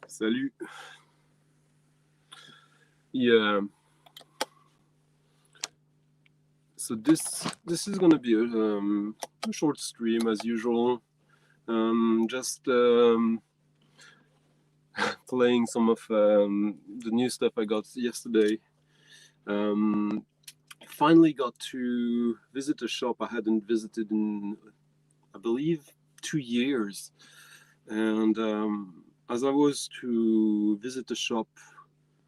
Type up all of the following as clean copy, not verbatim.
Salut. Yeah. So this is gonna be a short stream as usual. Just playing some of the new stuff I got yesterday. Finally got to visit a shop I hadn't visited in, I believe, 2 years. And as I was to visit a shop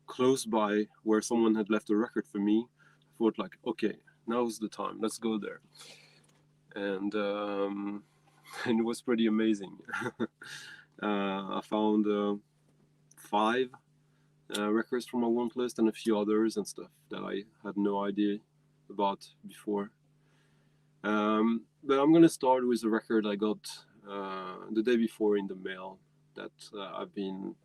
close by where someone had left a record for me, I thought like, okay, now's the time. Let's go there. And and it was pretty amazing. I found 5 records from my want list and a few others and stuff that I had no idea about before. But I'm gonna start with a record I got the day before in the mail that I've been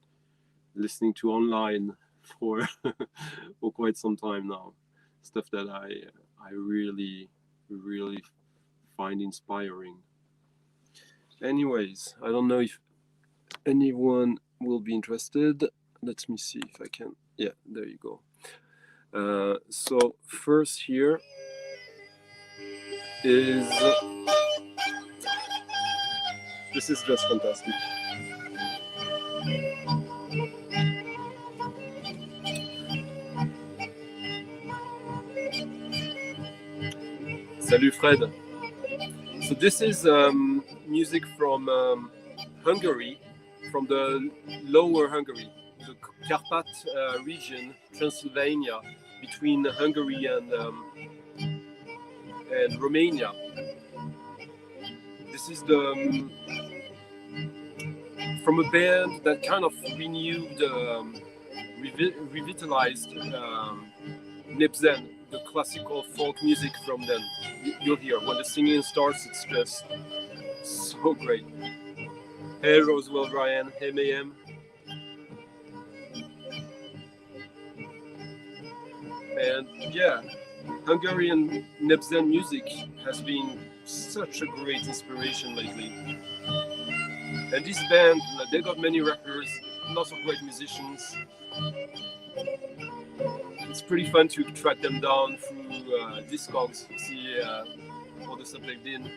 listening to online for for quite some time now. Stuff that I really find inspiring. Anyways, I don't know if anyone will be interested. Let me see if I can. Yeah, there you go. So first here is this is just fantastic. Salut Fred. So this is music from Hungary, from the lower Hungary, the Carpat region, Transylvania, between Hungary and Romania. This is the from a band that kind of renewed, revitalized Nipzen, the classical folk music from them. You'll hear when the singing starts, it's just so great. Hey Roswell Ryan, hey Mayhem. And yeah, Hungarian Nipzen music has been such a great inspiration lately. And this band, they got many records, lots of great musicians. It's pretty fun to track them down through Discogs, see all the stuff they've done.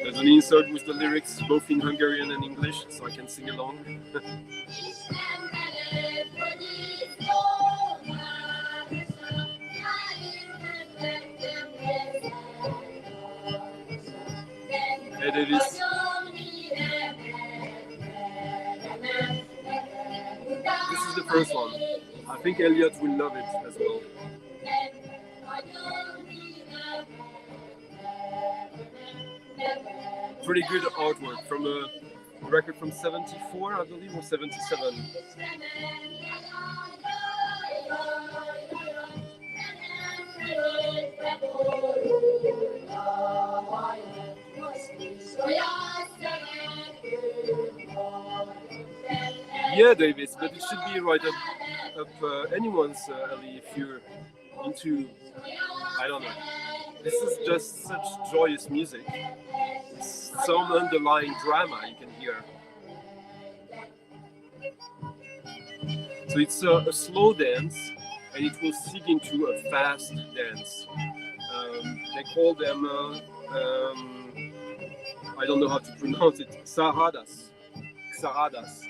There's an insert with the lyrics both in Hungarian and English, so I can sing along. Hey Davis. This is the first one. I think Elliot will love it as well. Pretty good artwork from a record from 74, I believe, or 77. Yeah, Davis, but it should be right up anyone's alley if you're into, I don't know. This is just such joyous music. Some underlying drama you can hear. So it's a slow dance, and it will seed into a fast dance. They call them, I don't know how to pronounce it, Xaradas. Xaradas.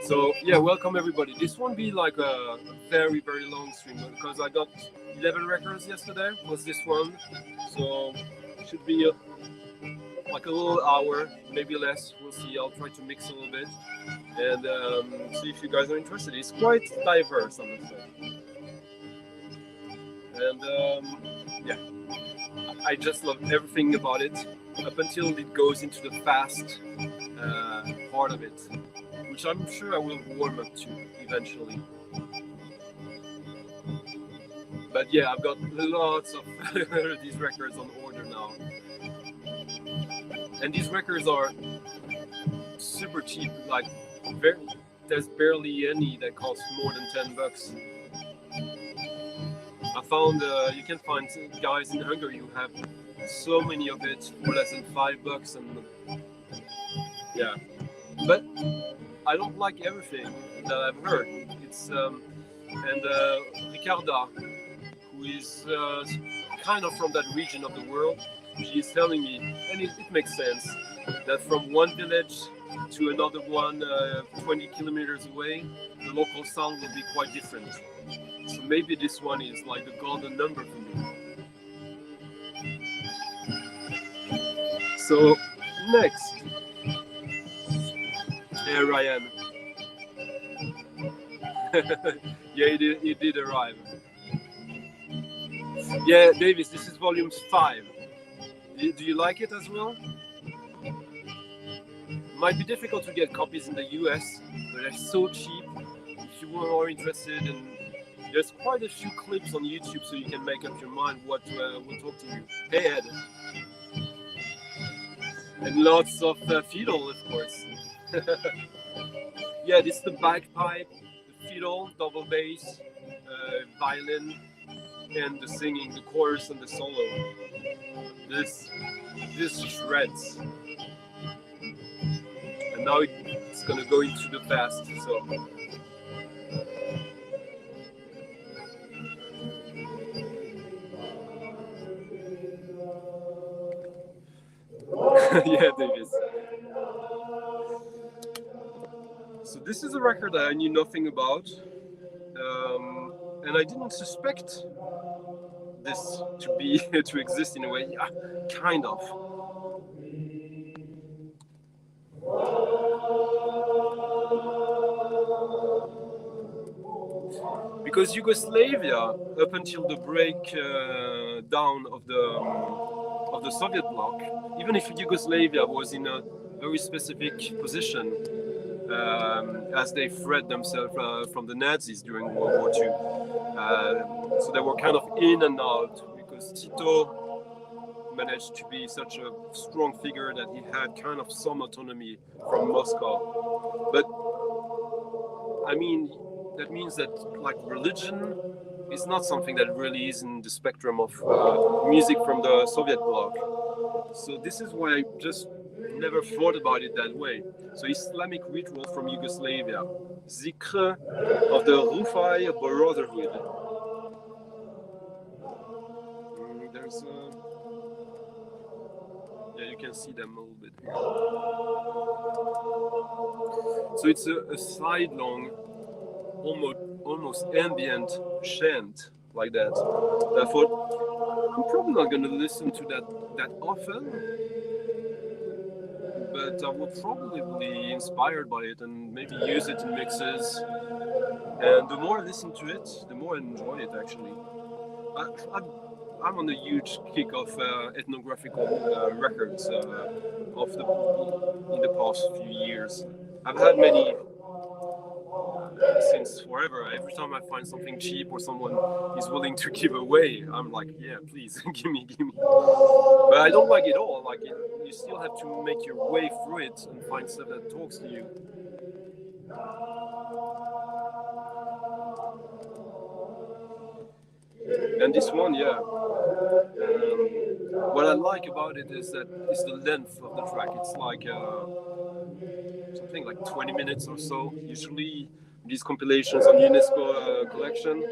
So yeah, welcome everybody. This won't be like a very long stream because I got 11 records yesterday. Was this one? So it should be like a little hour, maybe less. We'll see. I'll try to mix a little bit and see if you guys are interested. It's quite diverse, I must say. And yeah, I just love everything about it up until it goes into the fast part of it, which I'm sure I will warm up to eventually. But yeah, I've got lots of these records on order now. And these records are super cheap. Like, very, there's barely any that cost more than $10. I found you can find guys in Hungary who have so many of it for less than $5, and yeah. But I don't like everything that I've heard. It's and Ricarda, who is kind of from that region of the world, she's telling me, and it makes sense, that from one village to another one 20 kilometers away, the local sound will be quite different. So maybe this one is like the golden number for me. So next, Ryan. Yeah, he did arrive. Yeah, Davis, this is volume 5. Do you like it as well? Might be difficult to get copies in the US, but they're so cheap. If you are interested, and there's quite a few clips on YouTube, so you can make up your mind what will talk to you. Hey Ed, and lots of fiddle, of course. Yeah, this is the bagpipe, the fiddle, double bass, violin, and the singing, the chorus and the solo. This shreds. And now it's gonna go into the past. So yeah, Davis. So this is a record that I knew nothing about, and I didn't suspect this to be to exist in a way. Yeah, kind of. Because Yugoslavia, up until the breakdown of the Soviet bloc, even if Yugoslavia was in a very specific position as they fled themselves from the Nazis during World War II, so they were kind of in and out because Tito managed to be such a strong figure that he had kind of some autonomy from Moscow. But I mean, that means that like religion is not something that really is in the spectrum of music from the Soviet bloc. So this is why I just never thought about it that way. So Islamic ritual from Yugoslavia, Zikr of the Rufai Brotherhood. There's yeah, you can see them a little bit here. So it's a sidelong, almost ambient chant like that. I thought I'm probably not going to listen to that often, but I will probably be inspired by it and maybe use it in mixes. And the more I listen to it, the more I enjoy it. Actually, I'm on a huge kick of ethnographical records in the past few years. I've had many since forever. Every time I find something cheap or someone is willing to give away, I'm like, yeah, please, give me. But I don't like it all. Like, you still have to make your way through it and find stuff that talks to you. And this one, yeah. What I like about it is that it's the length of the track. It's like something like 20 minutes or so. Usually, these compilations on UNESCO collection,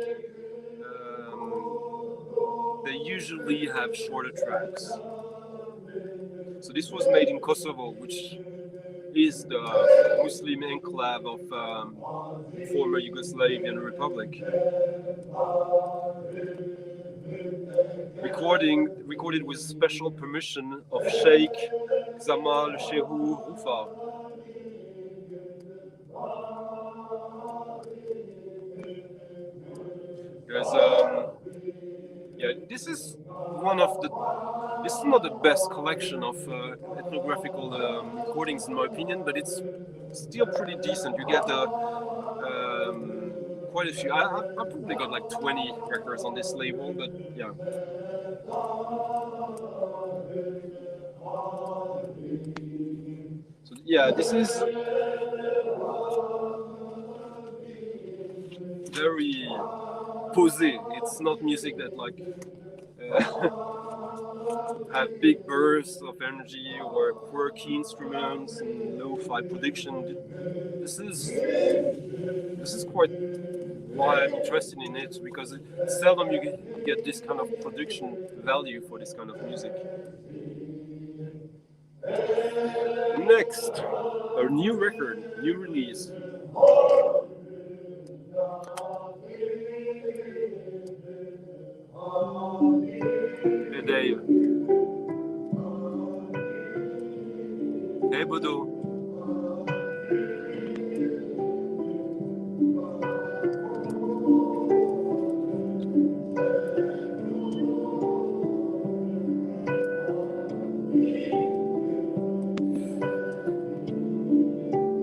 they usually have shorter tracks. So this was made in Kosovo, which is the Muslim enclave of former Yugoslavian Republic. Recorded with special permission of Sheikh Zamal Shehu Rufa. There's yeah, this is one of the. This is not the best collection of ethnographical recordings, in my opinion, but it's still pretty decent. You get quite a few. I probably got like 20 records on this label, but yeah. yeah, this is very posé. It's not music that like have big bursts of energy or quirky instruments and lo-fi production. This is quite why I'm interested in it, because seldom you get this kind of production value for this kind of music. Next, a new record, new release. Hey Dave. Hey Bodo.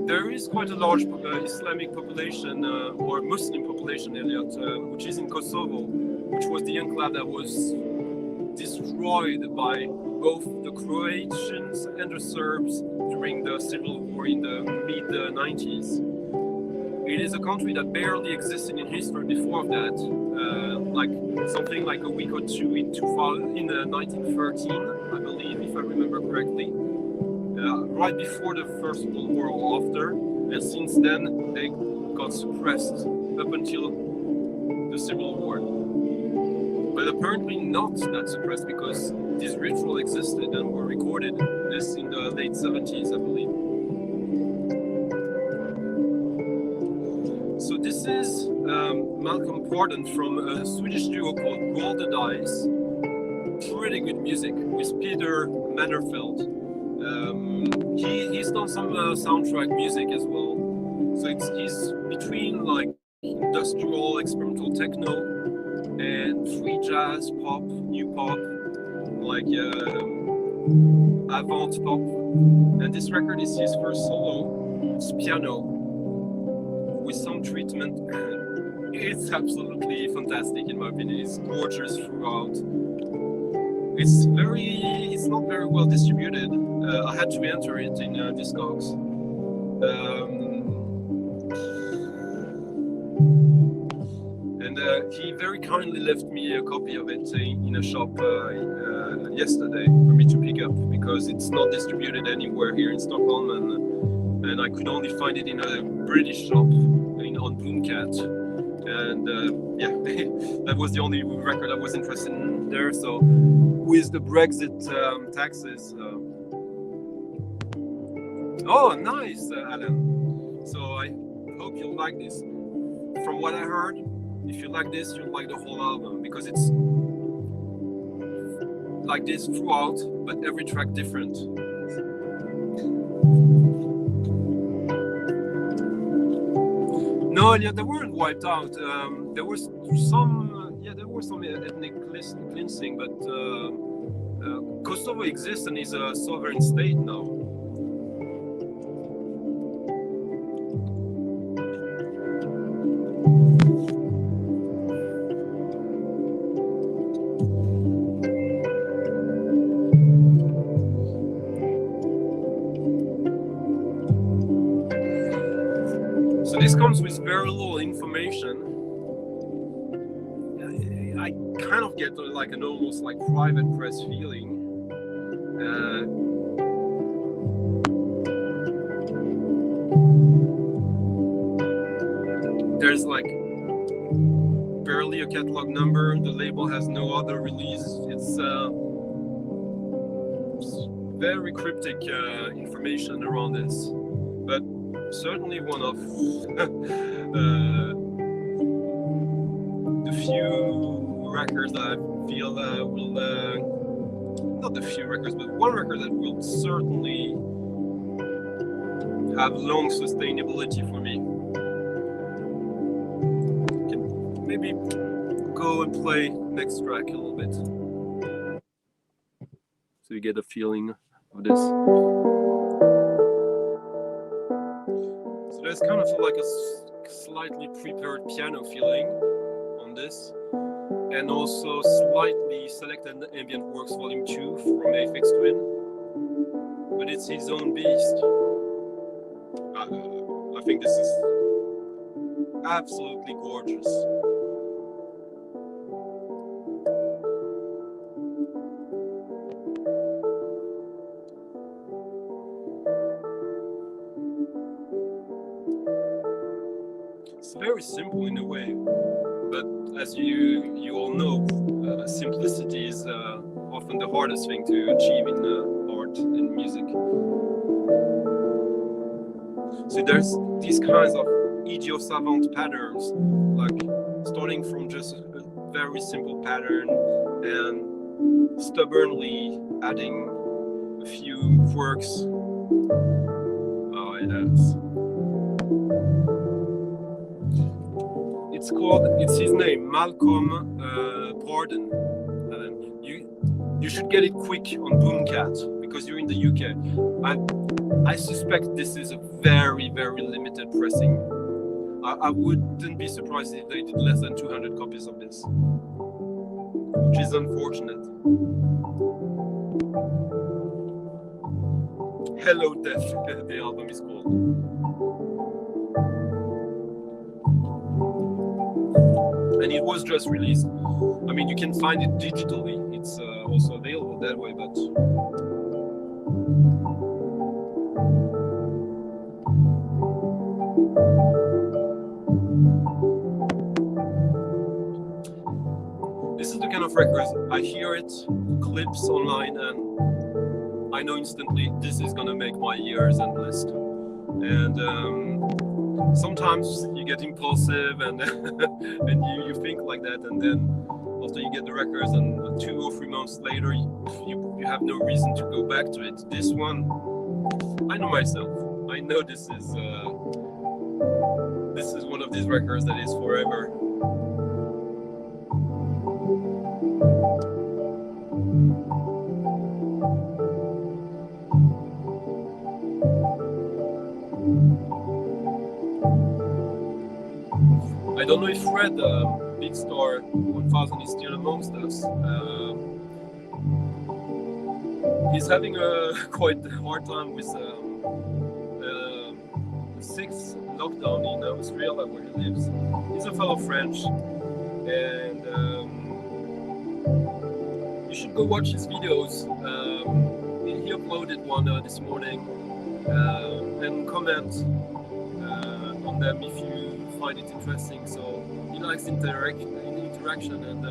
There is quite a large Islamic population or Muslim population, Elliot, which is in Kosovo, which was the enclave that was destroyed by both the Croatians and the Serbs during the civil war in the mid-90s. It is a country that barely existed in history before that, like something like a week or two in 1913, I believe, if I remember correctly. Right before the First World War or after, and since then they got suppressed up until the Civil War. But apparently not that suppressed, because this ritual existed and were recorded, this in the late 70s, I believe. So this is Malcolm Pardon from a Swedish duo called Roll the Dice. Pretty good music with Peter Mannerfeld. He's done some soundtrack music as well. So he's between like industrial experimental techno and free jazz, pop, new pop, like avant pop. And this record is his first solo. It's piano with some treatment. It's absolutely fantastic in my opinion. It's gorgeous throughout. It's not very well distributed. I had to enter it in Discogs. And he very kindly left me a copy of it in a shop yesterday for me to pick up, because it's not distributed anywhere here in Stockholm, and I could only find it in a British shop on Boomcat. And yeah, that was the only record I was interested in there. So with the Brexit taxes, oh nice, Alan. So I hope you'll like this. From what I heard, if you like this, you'll like the whole album, because it's like this throughout, but every track different. No, yeah, they weren't wiped out. There was some, there was some ethnic cleansing, but Kosovo exists and is a sovereign state now. So this comes with very little information. I kind of get like an almost like private press feeling. There's like barely a catalog number. The label has no other release. It's very cryptic information around this, but certainly one of the few records that I feel will, not the few records, but one record that will certainly have long sustainability for me. Can maybe go and play next track a little bit, so you get a feeling of this. So there's kind of like a slightly prepared piano feeling on this, and also slightly selected ambient works volume 2 from Aphex Twin, but it's his own beast. I think this is absolutely gorgeous. It's very simple in a way, but as you all know, simplicity is often the hardest thing to achieve in art and music. So there's these kinds of idiot-savant patterns, like starting from just a very simple pattern and stubbornly adding a few quirks. Oh, yes. It's his name, Malcolm Pardon. You should get it quick on Boomcat because you're in the UK. I suspect this is a very, very limited pressing. I wouldn't be surprised if they did less than 200 copies of this, which is unfortunate. Hello Death, the album is called. And it was just released. I mean, you can find it digitally. It's also available that way, but this is the kind of records I hear it, clips online, and I know instantly this is gonna make my year's end list. And sometimes you get impulsive and and you think like that, and then after you get the records and 2 or 3 months later you have no reason to go back to it. This one, I know myself. I know this is one of these records that is forever. I don't know if Fred, Big Star 1000, is still amongst us. He's having a quite hard time with the 6th lockdown in Australia where he lives. He's a fellow French, and you should go watch his videos. He uploaded one this morning, and comment on them if you find it interesting. So he likes interaction, and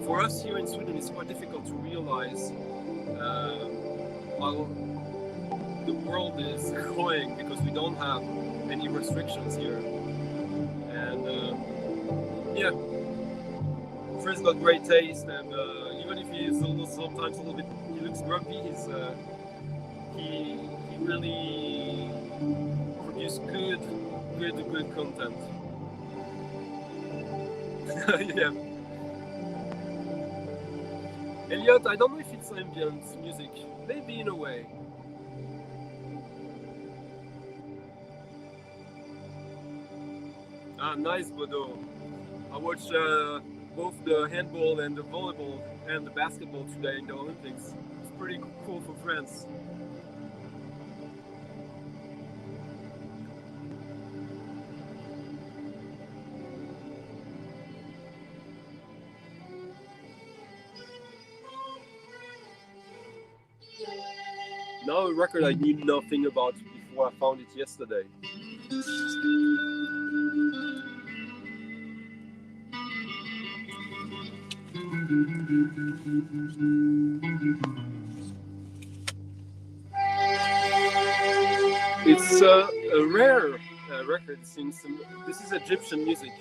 for us here in Sweden it's quite difficult to realize how the world is going because we don't have any restrictions here. And yeah, Fred's got great taste, and even if he is sometimes a little bit, he looks grumpy, he really produces good content. Yeah. Elliot, I don't know if it's ambient music. Maybe in a way. Ah, nice, Bodo. I watched both the handball and the volleyball and the basketball today in the Olympics. It's pretty cool for France. Now a record I knew nothing about before I found it yesterday. It's a rare record, since this is Egyptian music.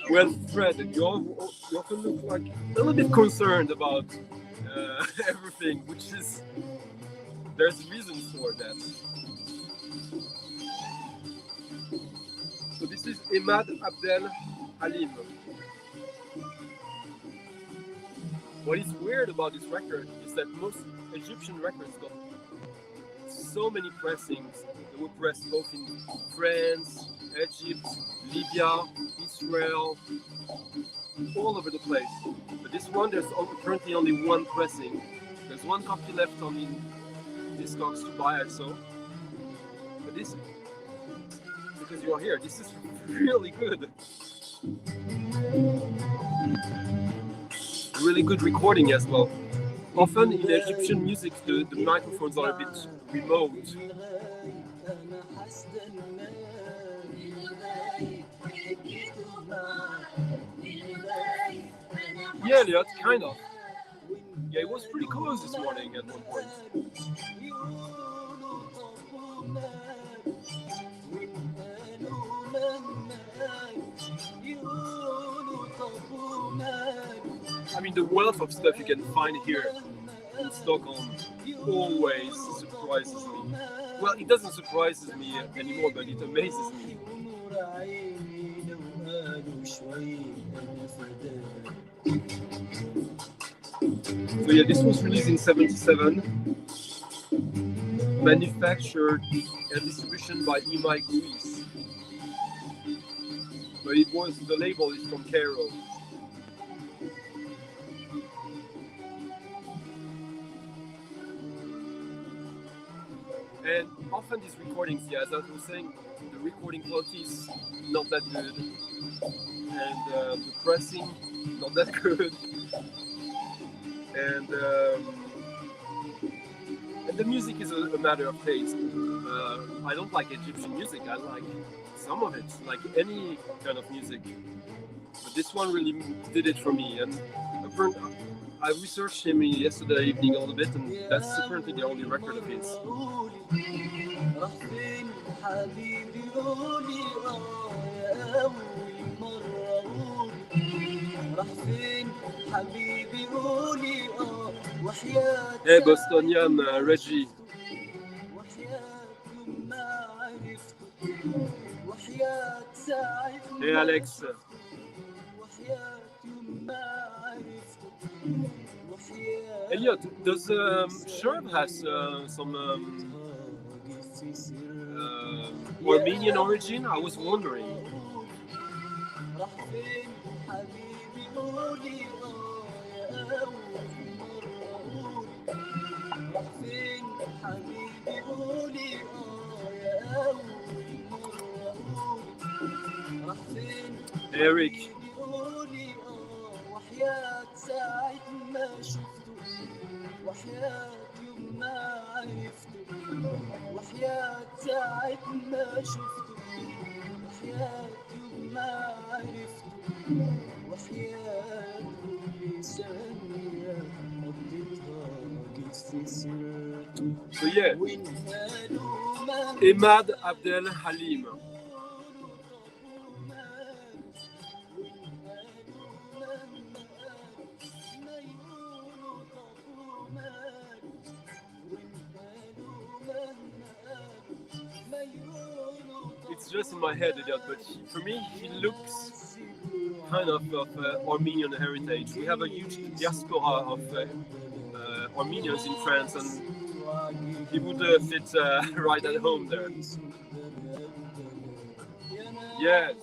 Well, Fred, you often look like a little bit concerned about everything, which is, there's reasons for that. So this is Imad Abdel Halim. What is weird about this record is that most Egyptian records got so many pressings. They were pressed both in France, Egypt, Libya, Israel, all over the place. But this one, there's currently only one pressing. There's There's one copy left on Discogs to buy, I saw. But this, because you are here, this is really good. Really good recording as well. Often in Egyptian music, the microphones are a bit remote. Yeah, Elliot, kind of. Yeah, it was pretty close this morning at one point. I mean, the wealth of stuff you can find here in Stockholm always surprises me. Well, it doesn't surprise me anymore, but it amazes me. So yeah, this was released in '77, manufactured and distribution by EMI Greece. But the label is from Cairo. And often these recordings, yeah, as I was saying, the recording quality is not that good, and the pressing not that good, and the music is a matter of taste. I don't like Egyptian music. I like some of it, like any kind of music. But this one really did it for me. And I researched him yesterday evening a little bit, and that's apparently the only record of his. Hey, Bostonian Reggie. Hey, Alex. Elliot, does Sherb has some Armenian origin? I was wondering. Eric. So yeah, Emad Abdel Halim. It's just in my head, but for me, he looks kind of Armenian heritage. We have a huge diaspora of Armenians in France, and he would fit right at home there. Yeah,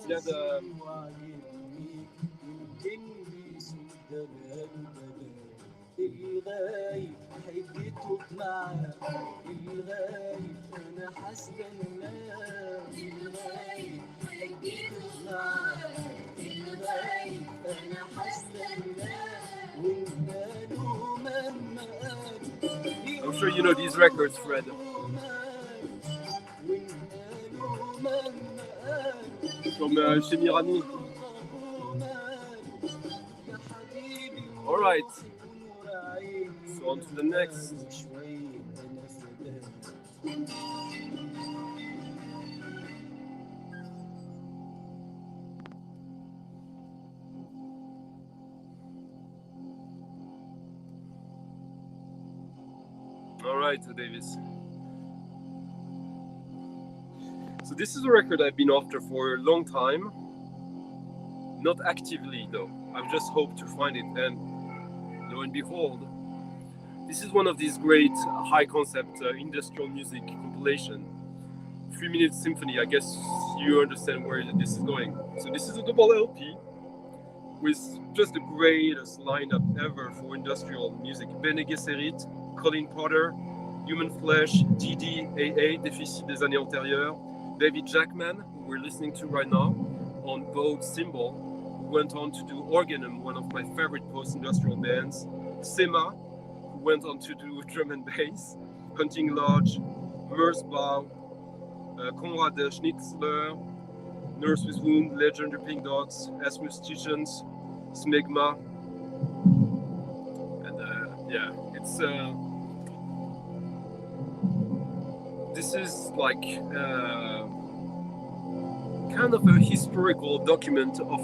I'm sure you know these records, Fred. From chez Mirani. All right. So on to the next. All right, Davis. So this is a record I've been after for a long time. Not actively though. I've just hoped to find it, and lo and behold, this is one of these great high concept industrial music compilation. 3-minute symphony. I guess you understand where this is going. So this is a double LP with just the greatest lineup ever for industrial music. Bene Gesserit, Colin Potter, Human Flesh, DDAA, Déficit des années antérieures, David Jackman, who we're listening to right now, on Vogue Symbol, who went on to do Organum, one of my favorite post-industrial bands, Sema, who went on to do drum and bass, Hunting Lodge, Merzbau, Konrad Schnitzler, Nurse with Wound, Legendary Pink Dots, As Musicians, Smegma, and yeah, it's this is like kind of a historical document of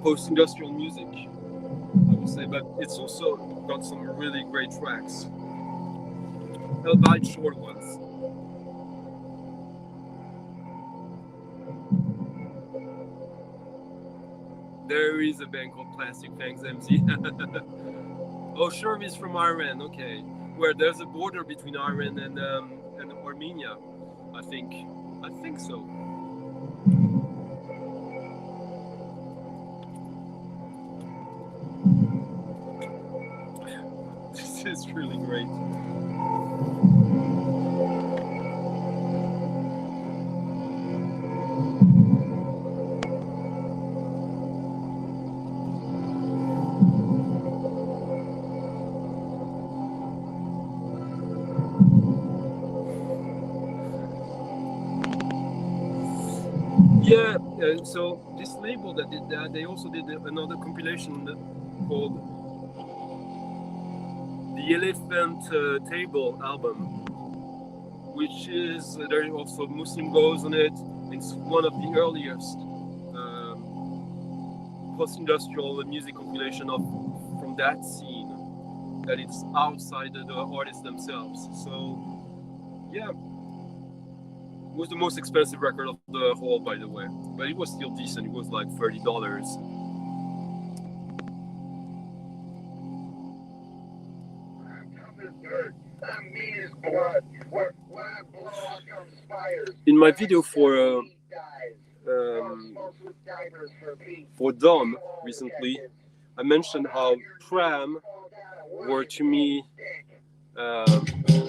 post-industrial music, I would say, but it's also got some really great tracks, albeit short ones. There is a band called Plastic Fangs MC. Oh, sure, is from Iran. Okay, where there's a border between Iran and Armenia, I think. I think so. This is really great. Yeah, so this label that did that, they also did another compilation called the Elephant Table album, which is there also Muslim Goes on it. It's one of the earliest post-industrial music compilation from that scene, that it's outside the artists themselves. So yeah, it was the most expensive record of the whole, by the way, but it was still decent. It was like $30. In my video for Dom recently, I mentioned how Pram were to me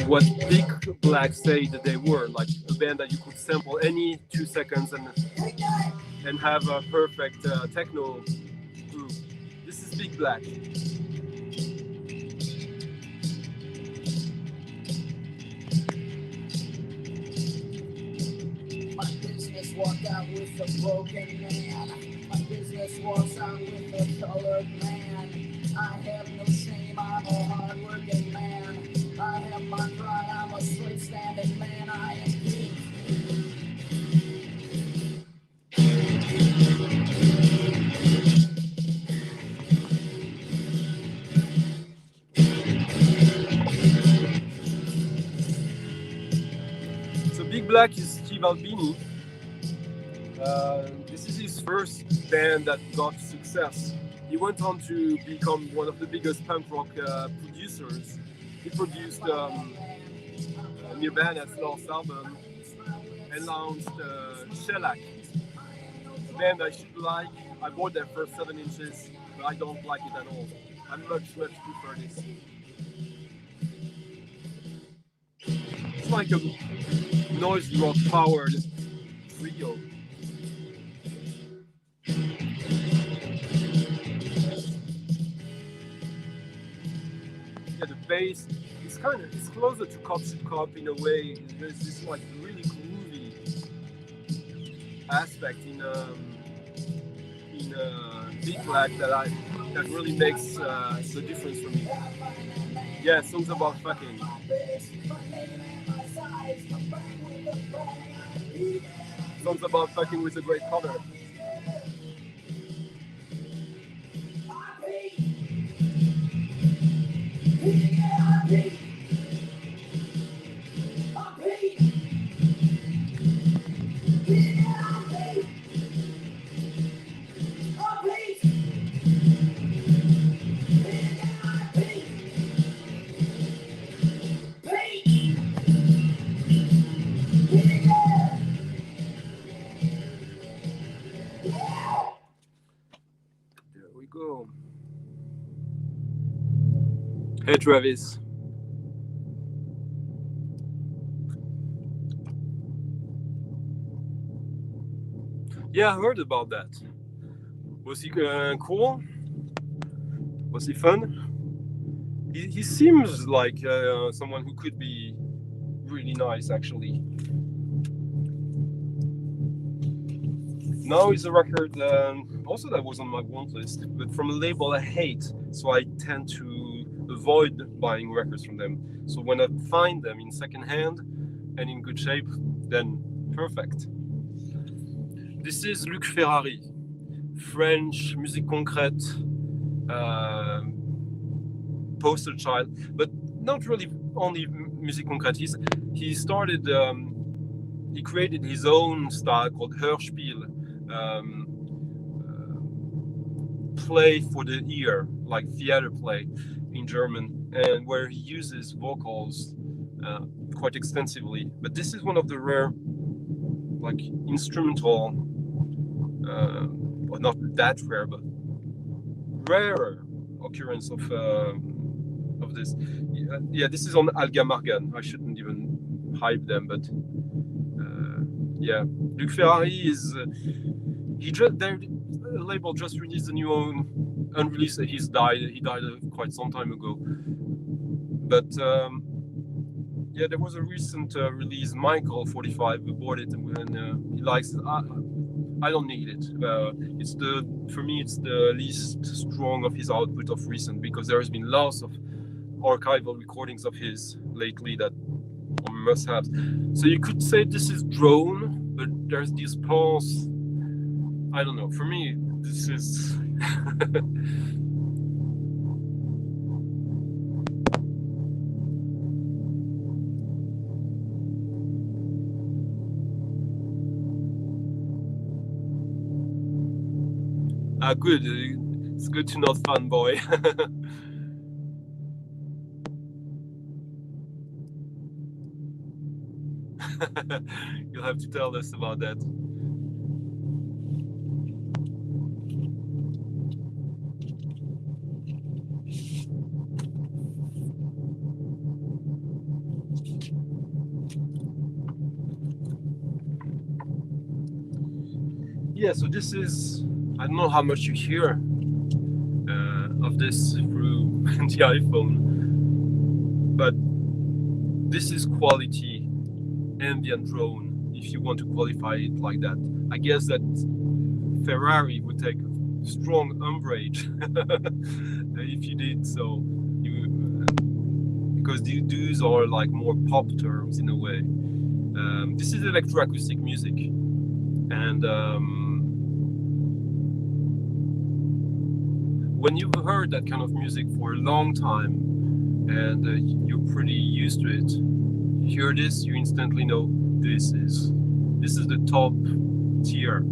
what Big Black say that they were, like a band that you could sample any 2 seconds and have a perfect techno groove. This is Big Black. My business walked out with a broken man. My business walks out with a colored man. I have no shame, I'm a hard-working man. I have my pride, I'm a straight-standing man. I am king. So Big Black is Steve Albini. This is his first band that got success. He went on to become one of the biggest punk rock producers. He produced Nirvana's last album and launched Shellac, a band I should like. I bought their first 7 inches, but I don't like it at all. I much prefer this. It's like a noise rock powered trio. Yeah, the bass is it's closer to Cops Cop in a way. There's this like really groovy aspect in Big Black that really makes the difference for me. Yeah, songs about fucking. Songs about fucking with a great cover. There we go. Hey Travis. Yeah, I heard about that. Was he cool? Was he fun? He seems like someone who could be really nice, actually. Now is a record also that was on my want list, but from a label I hate, so I tend to avoid buying records from them. So when I find them in second hand and in good shape, then perfect. This is Luc Ferrari, French musique concrète poster child, but not really only musique concrète. He started, he created his own style called Hörspiel, play for the ear, like theater play in German, and where he uses vocals quite extensively. But this is one of the rare, like instrumental, well, not that rare, but rarer occurrence of this. Yeah, this is on Alga Margan. I shouldn't even hype them, but yeah, Luc Ferrari is their label just released a new unreleased. He died quite some time ago, but yeah, there was a recent release. Michael 45 bought it and he likes it. I don't need it. For me it's the least strong of his output of recent, because there has been lots of archival recordings of his lately that are must-haves. So you could say this is drone, but there's this pulse. I don't know. For me, this is. Good. It's good to not fanboy. You'll have to tell us about that. Yeah, so this is, I don't know how much you hear of this through the iPhone, but this is quality ambient drone, if you want to qualify it like that. I guess that Ferrari would take strong umbrage if you did so, because these are like more pop terms in a way. This is electroacoustic music, and when you've heard that kind of music for a long time and you're pretty used to it, you hear this, you instantly know this is the top tier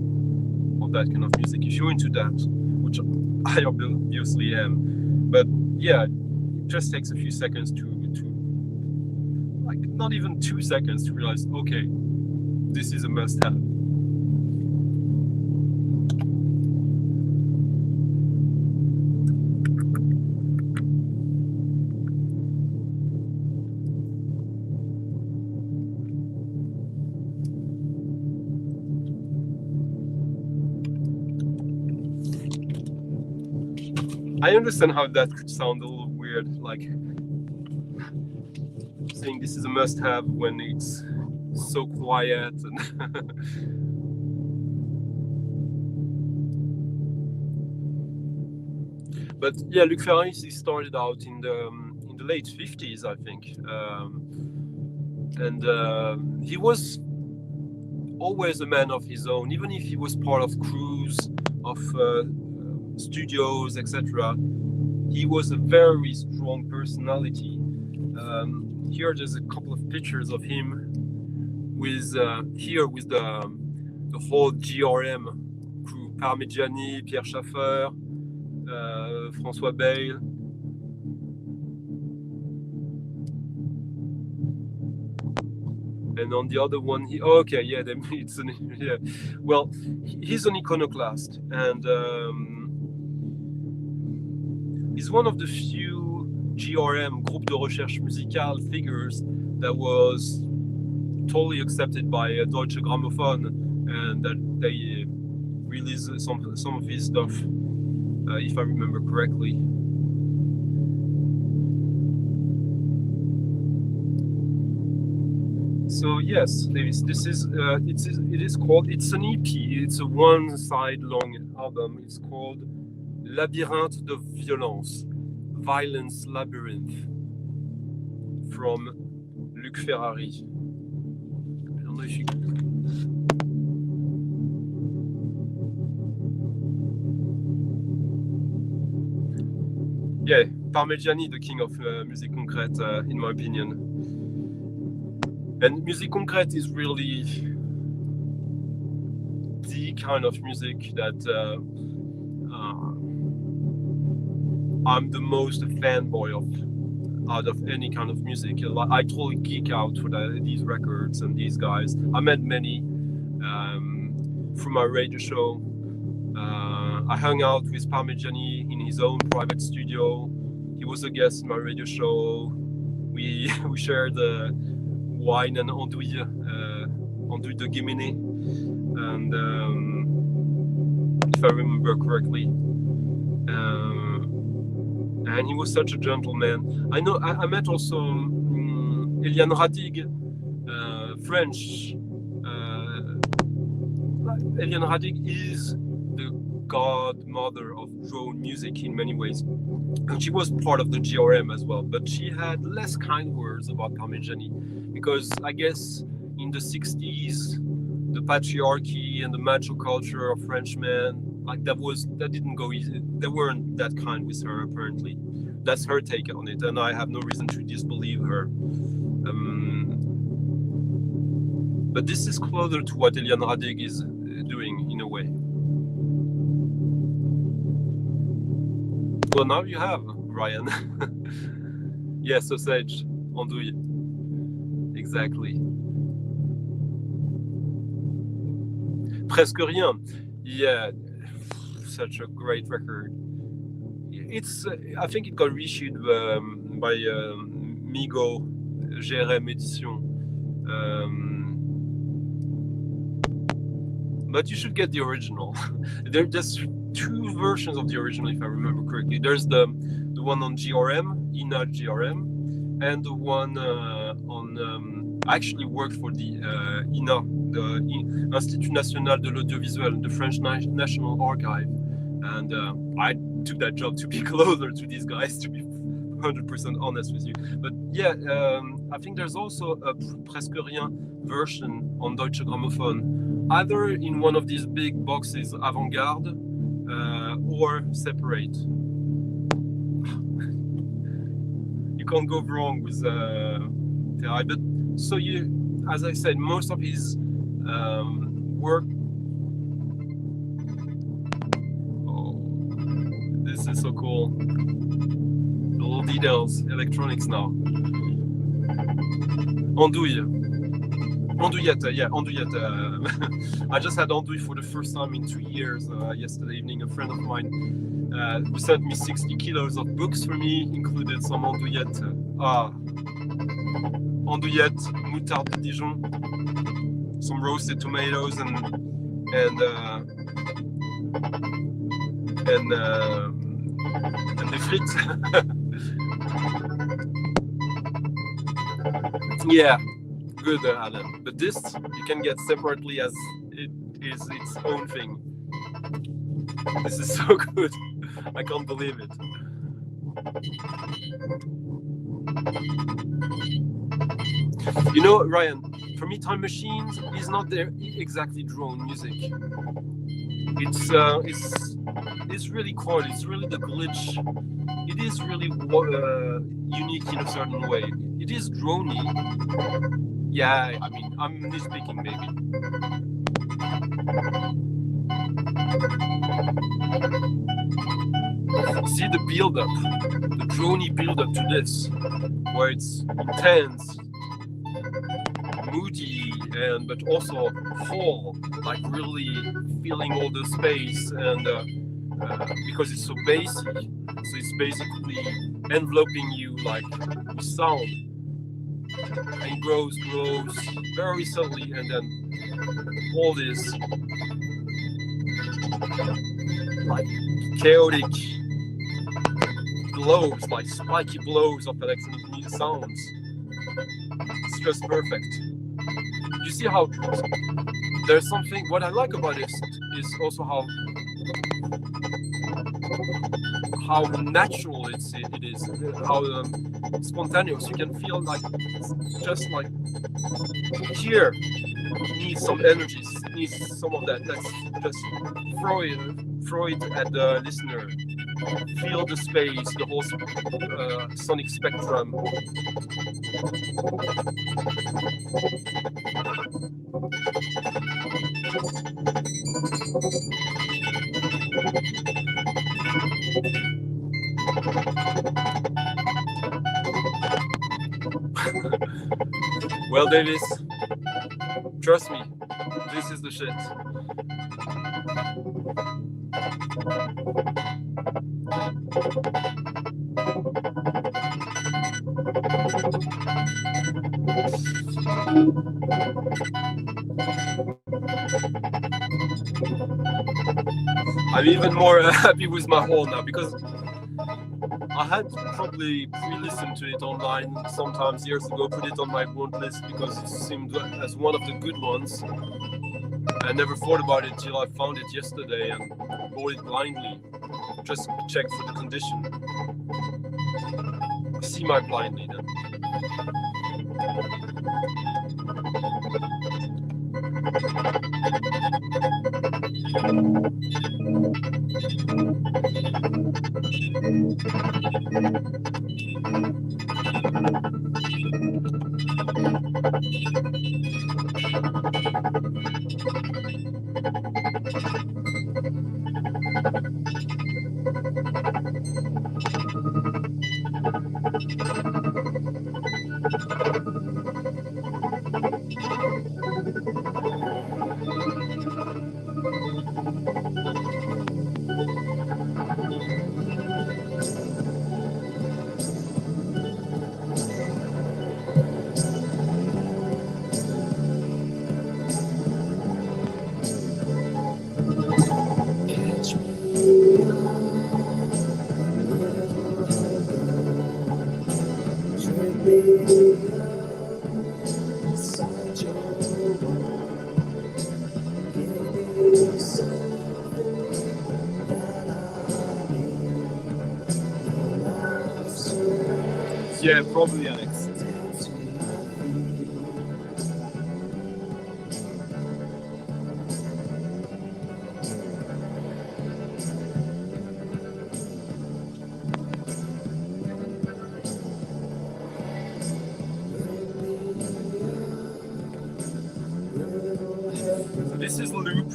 of that kind of music. If you're into that, which I obviously am, but yeah, it just takes a few seconds to like not even 2 seconds to realize, okay, this is a must-have. I understand how that could sound a little weird, like saying this is a must-have when it's so quiet and but yeah, Luc Ferrari, he started out in the late 50s, I think, and he was always a man of his own, even if he was part of crews of studios, etc. He was a very strong personality. Here there's a couple of pictures of him with the whole GRM crew: Parmigiani, Pierre Schaeffer, François Bale. And on the other one, well, he's an iconoclast, and he's one of the few GRM, Groupe de Recherche Musicale, figures that was totally accepted by Deutsche Grammophon, and that released some of his stuff, if I remember correctly. So yes, Davis, this is it is called, it's an EP. It's a one-side long album. It's called Labyrinthe de Violence, Violence Labyrinth, from Luc Ferrari. I don't know if you. Yeah, Parmigiani, the king of musique concrète, in my opinion. And musique concrète is really the kind of music that I'm the most a fanboy of out of any kind of music. I totally geek out for these records and these guys. I met many from my radio show. I hung out with Parmigiani in his own private studio. He was a guest in my radio show. We shared wine and andouille de Guéméné, and if I remember correctly. And he was such a gentleman. I know. I met also Eliane Radig, French. Eliane Radig is the godmother of drone music in many ways, and she was part of the GRM as well. But she had less kind words about Parmigiani, because I guess in the 60s, the patriarchy and the macho culture of Frenchmen, like that didn't go easy. They weren't that kind with her, apparently. That's her take on it, and I have no reason to disbelieve her. But this is closer to what Eliane Radig is doing in a way. Well, now you have, Ryan. Yeah, sausage, andouille. Exactly. Presque rien. Yeah, such a great record. It's I think it got reissued by Migo GRM Edition. But you should get the original. There's two versions of the original, if I remember correctly. There's the one on GRM, INA GRM, and the one on. I actually worked for the INA, the Institut National de l'Audiovisuel, the French National Archive, and I took that job to be closer to these guys, to be 100% honest with you. But yeah, I think there's also a Presque Rien version on Deutsche Grammophon, either in one of these big boxes, avant-garde, or separate. You can't go wrong with Terrai. But so as I said, most of his work. Oh, this is so cool. The little details, electronics now. Andouille. Andouillette, yeah, andouillette. I just had andouille for the first time in 2 years yesterday evening. A friend of mine who sent me 60 kilos of books for me included some andouillette. Andouillette, moutarde de Dijon, some roasted tomatoes, and the frites. Yeah. Good, Alan. But this you can get separately, as it is its own thing. This is so good. I can't believe it. You know, Ryan, for me, Time Machines is not their exactly drone music. It's really cool. It's really the glitch. It is really unique in a certain way. It is droney. Yeah, I mean, I'm nitpicking maybe. See the build-up, the droney build-up to this, where it's intense, moody, but also whole, like really feeling all the space, and because it's so bassy, so it's basically enveloping you like with sound. And grows very subtly, and then all this like chaotic blows, like spiky blows of electronic sounds. It's just perfect. You see how there's something. What I like about it is also how natural it is, how spontaneous. You can feel like just like here needs some energies, needs some of that. Let's just throw it at the listener. Feel the space, the whole sonic spectrum. Well, Davis, trust me, this is the shit. I'm even more happy with my haul now because I had probably pre-listened to it online sometimes years ago, put it on my want list because it seemed as one of the good ones. I never thought about it till I found it yesterday and bought it blindly. Just checked for the condition. See my blindly then. Yeah, probably, Alex. So this is Loop,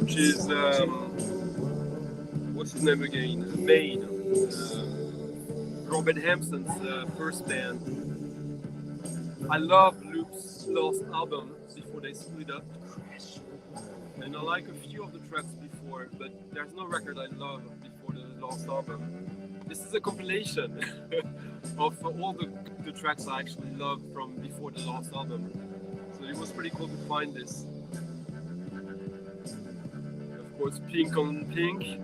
which is what's his name again? Maine. Robert Hampson's first band. I love Loop's last album before they split up, and I like a few of the tracks before, but there's no record I love before the last album. This is a compilation of all the tracks I actually loved from before the last album. So it was pretty cool to find this. Of course, Pink on Pink.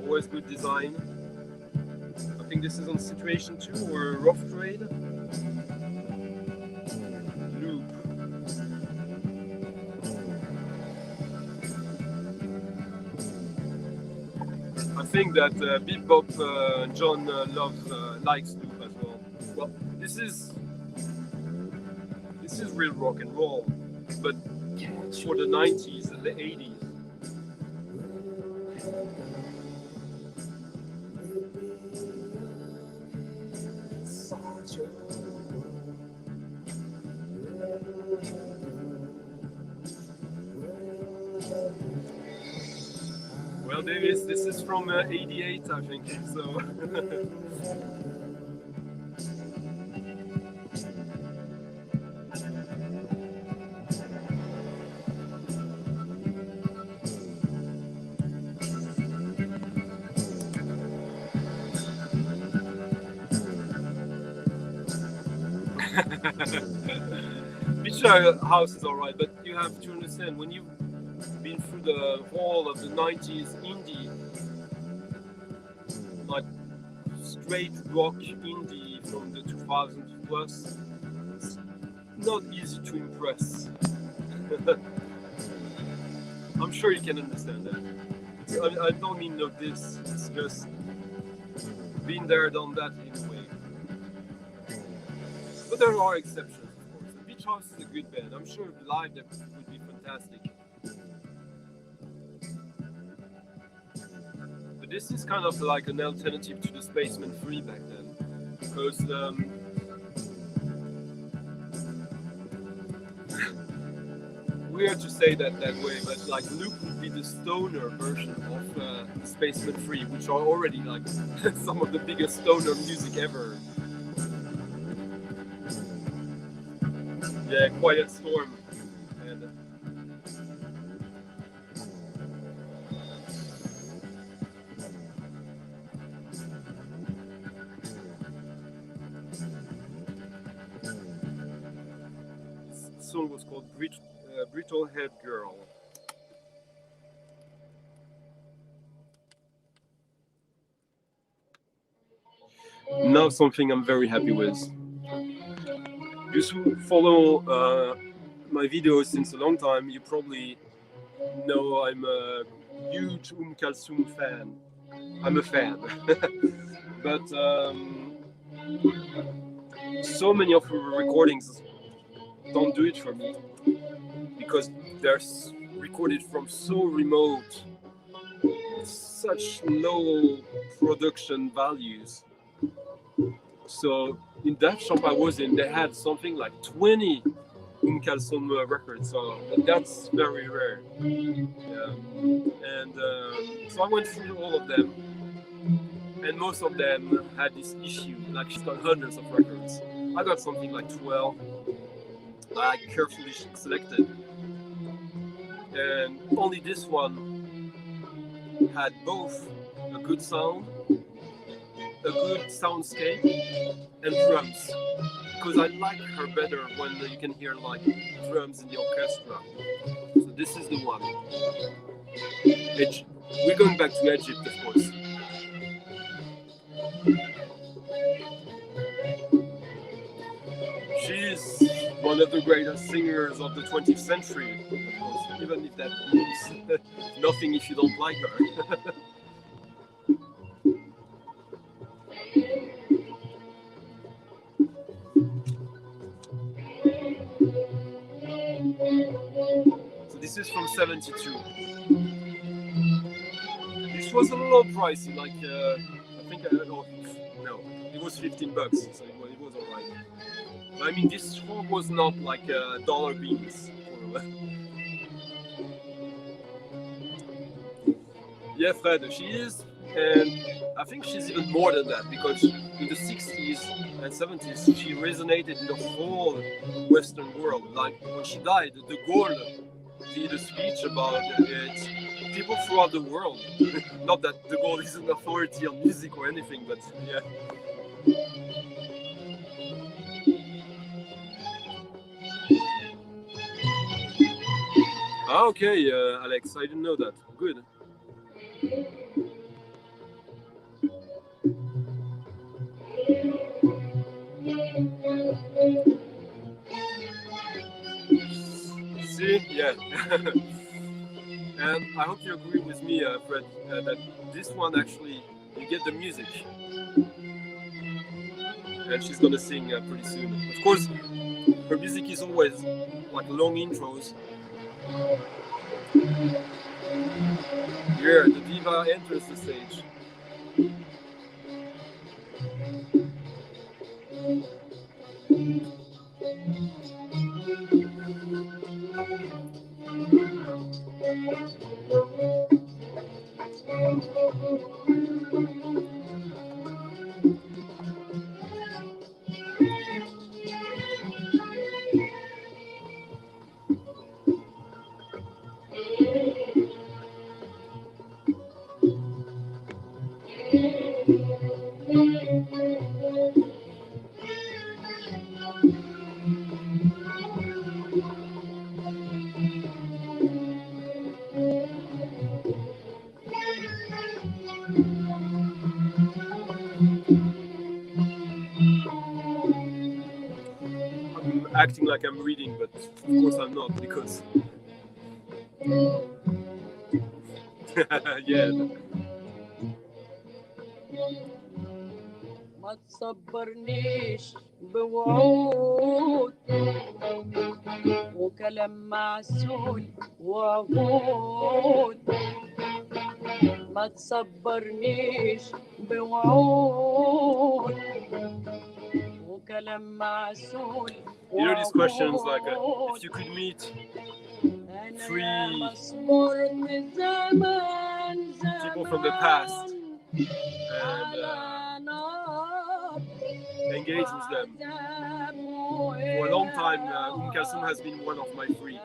Always good design. I think this is on Situation 2 or Rough Trade. Loop. I think that Bebop John likes Loop as well. Well, this is real rock and roll, but for the 90s and the 80s. Well, Davis, this is from '88, I think. So. Beach house is alright, but you have to understand when you've been through the whole of the 90s indie, like straight rock indie from the 2000s plus, it's not easy to impress. I'm sure you can understand that. I don't mean no this, it's just been there, done that in a way. But there are exceptions, of course. The Beach House is a good band. I'm sure live that would be fantastic. But this is kind of like an alternative to the Spaceman 3 back then. Because weird to say that way, but like Luke would be the stoner version of Spaceman 3, which are already like some of the biggest stoner music ever. Yeah, Quiet Storm. And this song was called Brittle Head Girl. Now something I'm very happy with. You who follow my videos since a long time, you probably know I'm a huge Kalsum fan. I'm a fan. But so many of her recordings don't do it for me because they're recorded from so remote, such low production values. So in that shop I was in, they had something like 20 Kalsum records, so that's very rare. Yeah. And so I went through all of them, and most of them had this issue. Like she's got hundreds of records. I got something like 12 that I carefully selected, and only this one had both a good sound, a good soundscape, and drums. Because I like her better when you can hear like drums in the orchestra. So this is the one. We're going back to Egypt, of course. She's one of the greatest singers of the 20th century, of course, even if that means nothing if you don't like her. So this is from 72. This was a little pricey, like I think no, it was $15, so it was alright. I mean, this song was not like dollar beans. Yeah, Fred, she is, and I think she's even more than that because in the 60s and 70s she resonated in the whole Western world. Like when she died, De Gaulle did a speech about it. People throughout the world. Not that De Gaulle is an authority on music or anything, but yeah. Ah, okay, Alex, I didn't know that. Good. See, yeah. And I hope you agree with me, Fred, that this one actually, you get the music. And she's gonna sing pretty soon. Of course, her music is always like long intros. Here, the diva enters the stage. acting like I'm reading, but of course I'm not, because yeah. ما تصبرنيش بوعود وكلام معسول وعهود ما تصبرنيش بوعود وكلام معسول You know these questions like if you could meet three people from the past and engage with them. For a long time, Kalsum has been one of my three.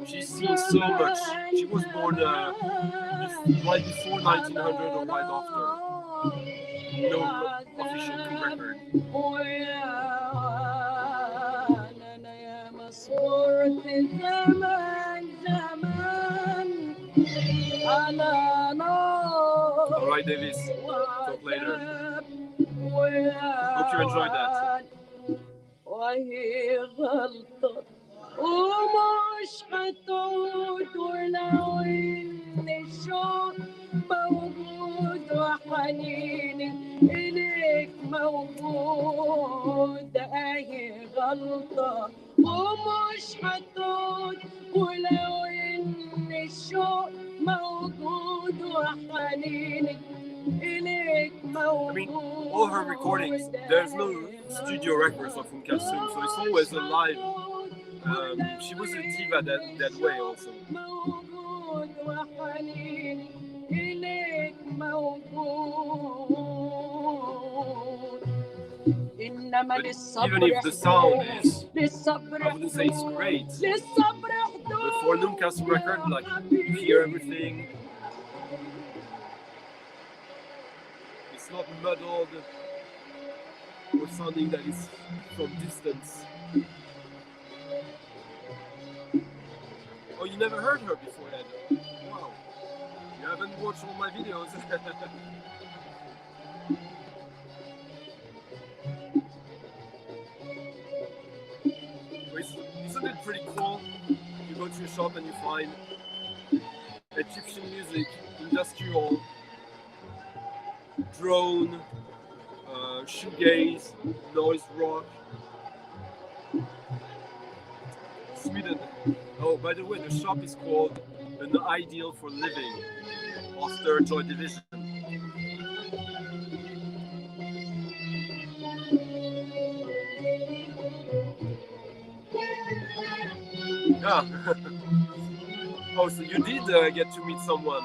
She's seen so much. She was born right before 1900 or right after. No official record. Alright, Davis. Talk later. Hope you enjoyed that. وهي غلطة ومش هتعود ولو إن الشوق موجود وحنيني إليك موجود أهي غلطة ومش هتعود ولو إن الشوق موجود وحنيني I mean, all her recordings, there's no studio records of Kalsum, so it's always alive. She was a diva that way also. But even if the sound is, I wouldn't say it's great, but for a Kalsum record, like, you hear everything. It's not muddled or sounding that is from distance. Oh, you never heard her before then? Wow. You haven't watched all my videos. Isn't it pretty cool? You go to a shop and you find Egyptian music, industrial, drone, shoegaze, noise rock. Sweden. Oh, by the way, the shop is called An Ideal for Living, Oster Joy Division. Ah. Oh, so you did get to meet someone,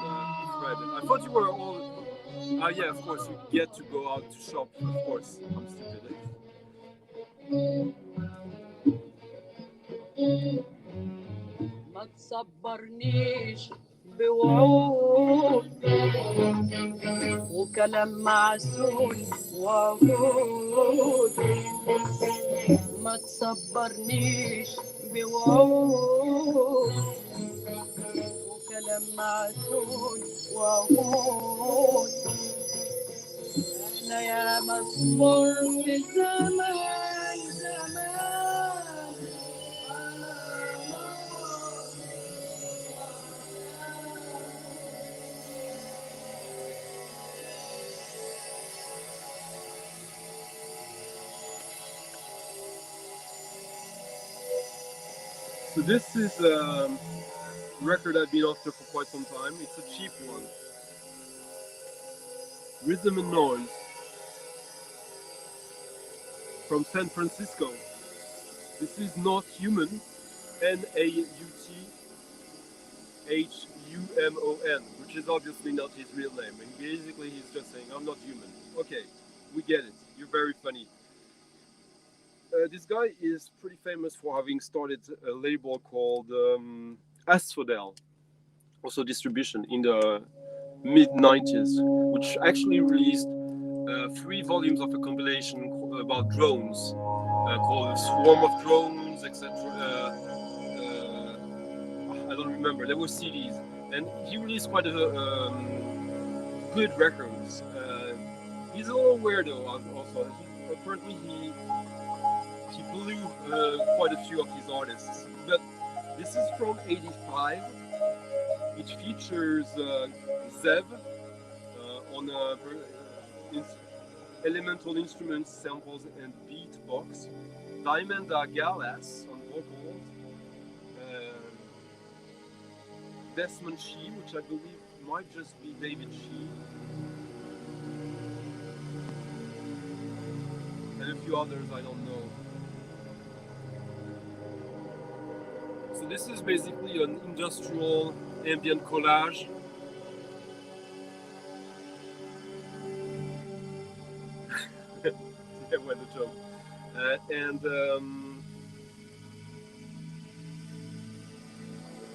Fred. I thought you were all... yeah, of course, you get to go out to shop, of course. I'm stupid. ما تصبرنيش بوعود وكلام معسول وعهود ما تصبرنيش بوعود وكلام معسول وعهود أنا يا مصبور في زمان زمان So this is a record I've been after for quite some time. It's a cheap one. Rhythm and Noise from San Francisco. This is Not Human, Nauthumon, which is obviously not his real name. And basically he's just saying, I'm not human. Okay, we get it. You're very funny. This guy is pretty famous for having started a label called Asphodel, also distribution in the mid-90s, which actually released 3 volumes of a compilation about drones called Swarm of Drones, etc. I don't remember. There were CDs, and he released quite a good records. He's a little weirdo also. Apparently he he blew quite a few of his artists. But this is from '85. It features Zev on elemental instruments, samples, and beatbox. Diamanda Gallas on vocals. Uh, Desmond Shee, which I believe might just be David Shee. And a few others I don't know. So this is basically an industrial ambient collage. Yeah, what a joke. And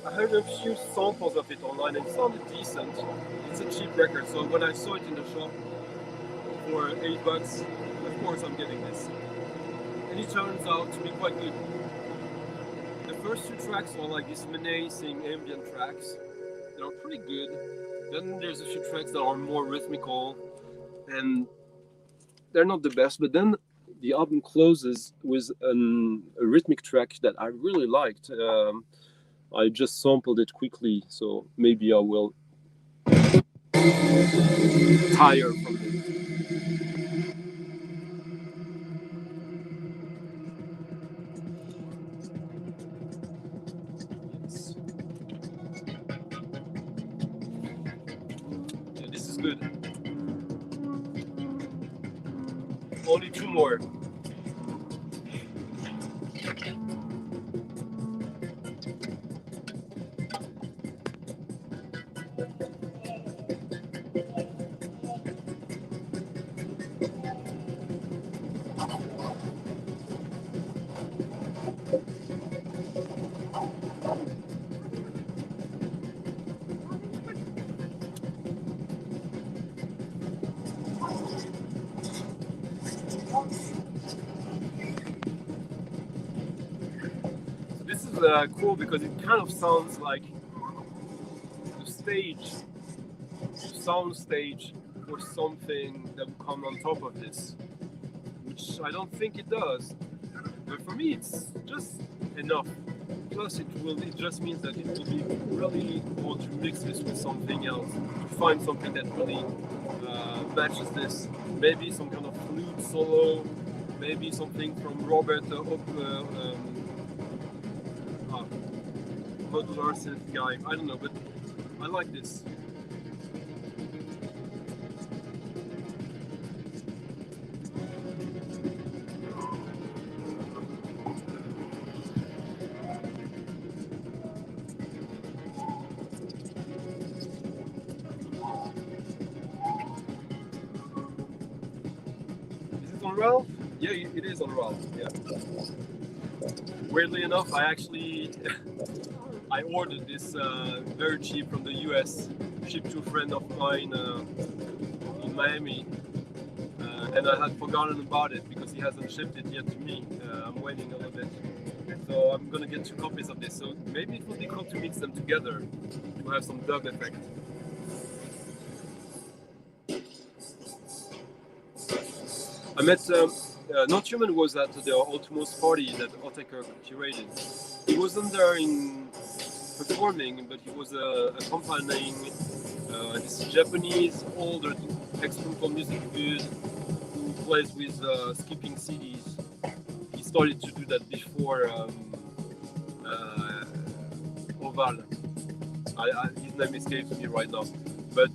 I heard a few samples of it online and it sounded decent. It's a cheap record, so when I saw it in the shop for $8, of course I'm getting this. And it turns out to be quite good. The first two tracks are like these menacing ambient tracks. They are pretty good. Then there's a few tracks that are more rhythmical and they're not the best, but then the album closes with a rhythmic track that I really liked. I just sampled it quickly, so maybe I will tire from it. Yes. Yeah, this is good. Only two more. So this is cool because it kind of sounds like the stage, the sound stage, or something that will come on top of this, which I don't think it does. But for me, it's just enough. Plus, it just means that it will be really cool to mix this with something else, to find something that really matches this. Maybe some kind of flute solo, maybe something from Robert modular synth guy. I don't know, but I like this. Is it on Ralph? Yeah, it is on Ralph. Yeah. Weirdly enough, I ordered this very cheap from the US, shipped to a friend of mine in Miami, and I had forgotten about it because he hasn't shipped it yet to me. I'm waiting a little bit, and so I'm gonna get 2 copies of this. So maybe it would be cool to mix them together to have some dub effect. I met Not Human was at the Ultimos party that Otaker curated. He wasn't there in performing, but he was accompanying this Japanese older experimental music dude who plays with skipping CDs. He started to do that before Oval. His name escapes me right now, but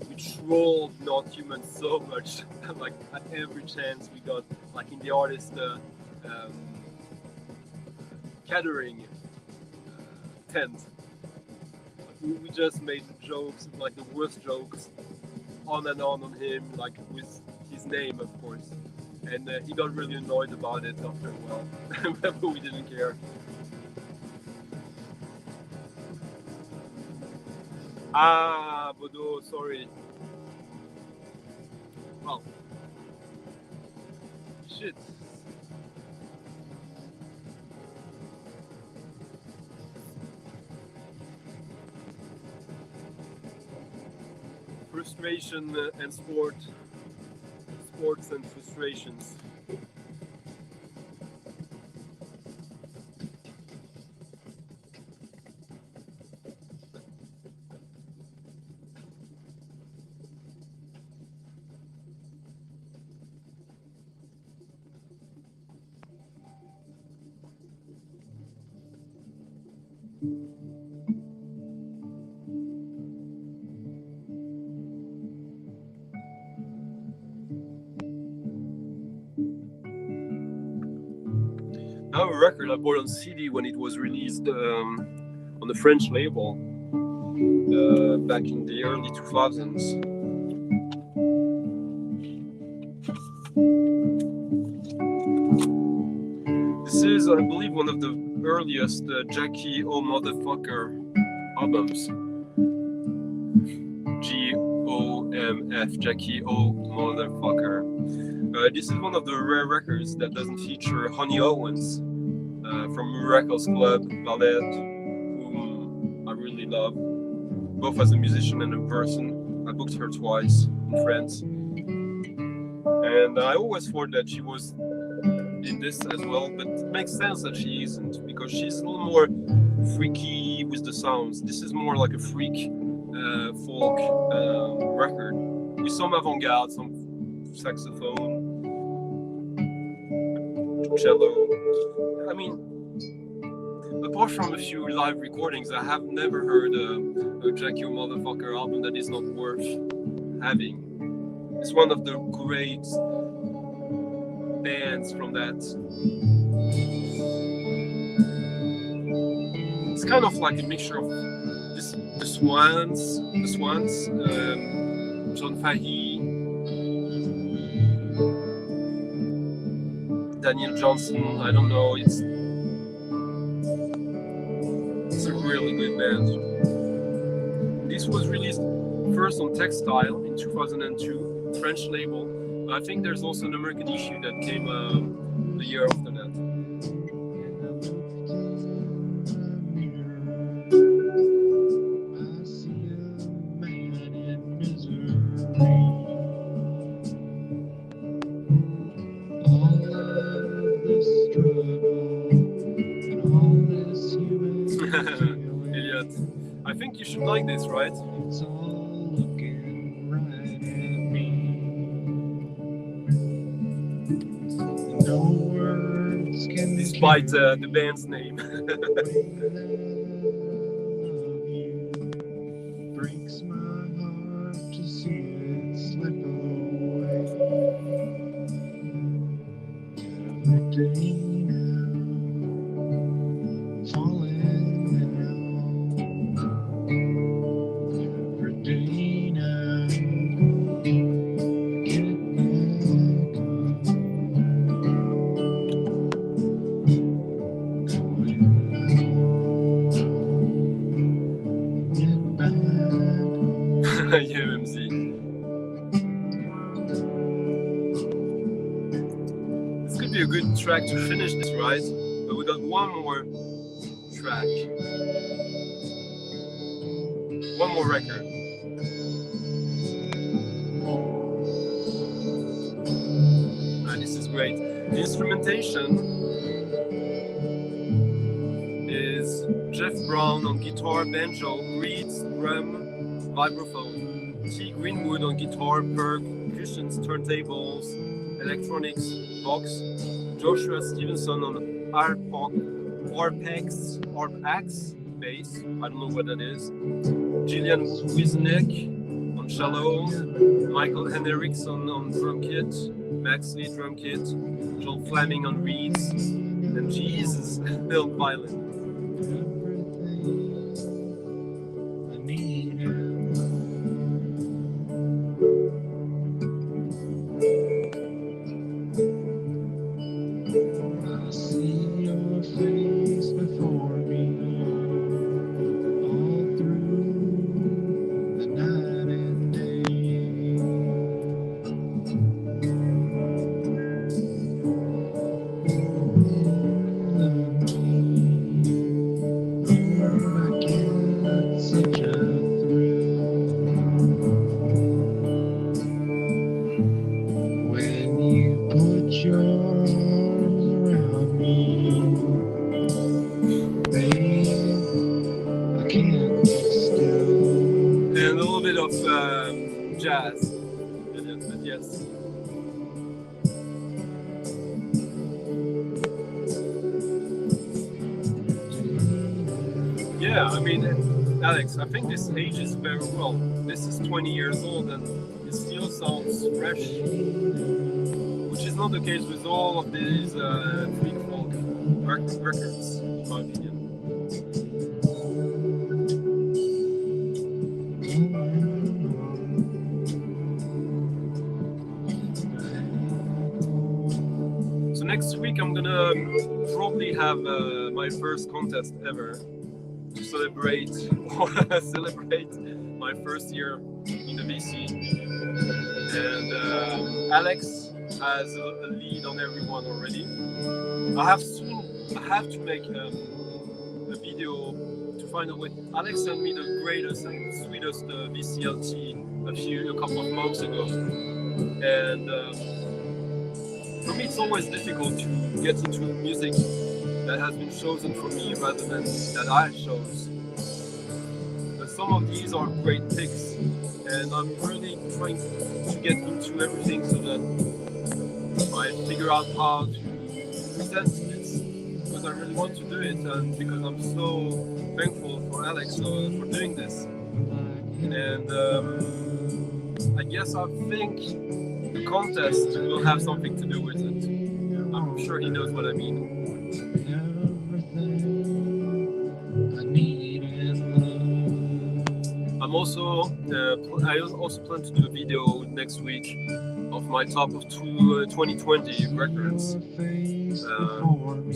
we trolled Not Human so much. Like at every chance we got, like in the artist catering tent. We just made jokes, like the worst jokes, on and on him, like with his name, of course. And he got really annoyed about it after a while, but we didn't care. Ah, Bodo, sorry. Well, shit. Frustration and sports and frustrations. I have a record I bought on CD when it was released on the French label back in the early 2000s. This is, I believe, one of the earliest Jackie O Motherfucker albums. GOMF, Jackie O Motherfucker. This is one of the rare records that doesn't feature Honey Owens from Miracles Club Ballet, whom I really love, both as a musician and in person. I booked her twice in France, and I always thought that she was in this as well, but it makes sense that she isn't, because she's a little more freaky with the sounds. This is more like a freak folk record with some avant-garde, some saxophone, cello. I mean, apart from a few live recordings, I have never heard a Jackie O Motherfucker album that is not worth having. It's one of the great bands from that. It's kind of like a mixture of the Swans, John Fahey, Daniel Johnson. I don't know. It's a really good band. This was released first on Textile in 2002, French label. I think there's also an American issue that came the year after that. Elliot, I think you should like this, right? It's all looking right at me. No words can Despite the band's name. Breaks my heart to see it slip away. Every day now, falling down. Every day now, get back up. Yeah, MC. This could be a good track to finish this, right? But we got one more track. One more record. This is great. The instrumentation is Jeff Brown on guitar, banjo, reeds, drum, vibraphone, T. Greenwood on guitar, percussions, turntables, electronics, box, Joshua Stevenson on arpex, bass, I don't know what that is, Gillian Wisnick on cello, Michael Henriksen on drum kit, Max Lee drum kit, Joel Fleming on reeds, and Jesus Bill violin. Jazz, but yes. mean, Alex, I think this ages very well. This is 20 years old and it still sounds fresh, which is not the case with all of these freak folk records, in my opinion. So next week I'm gonna probably have my first contest ever to celebrate my first year in the VC. And Alex has a lead on everyone already. I have to make a video to find out what Alex sent me the greatest and sweetest VCLT a couple of months ago, and for me it's always difficult to get into music that has been chosen for me rather than that I chose. But some of these are great picks, and I'm really trying to get into everything so that I figure out how to present this, because I really want to do it, and because I'm so thankful for Alex for doing this. And I guess I think the contest will have something to do with it. I'm sure he knows what I mean. I also plan to do a video next week of my top of 2020 records.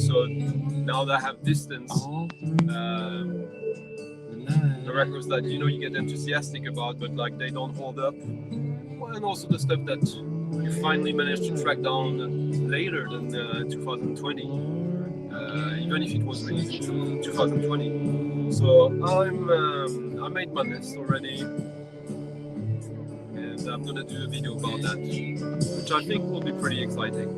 So now that I have distance, the records that you get enthusiastic about, but like they don't hold up, and also the stuff that you finally managed to track down later than 2020, even if it was released in 2020. So I made my list already, and I'm gonna do a video about that, which I think will be pretty exciting.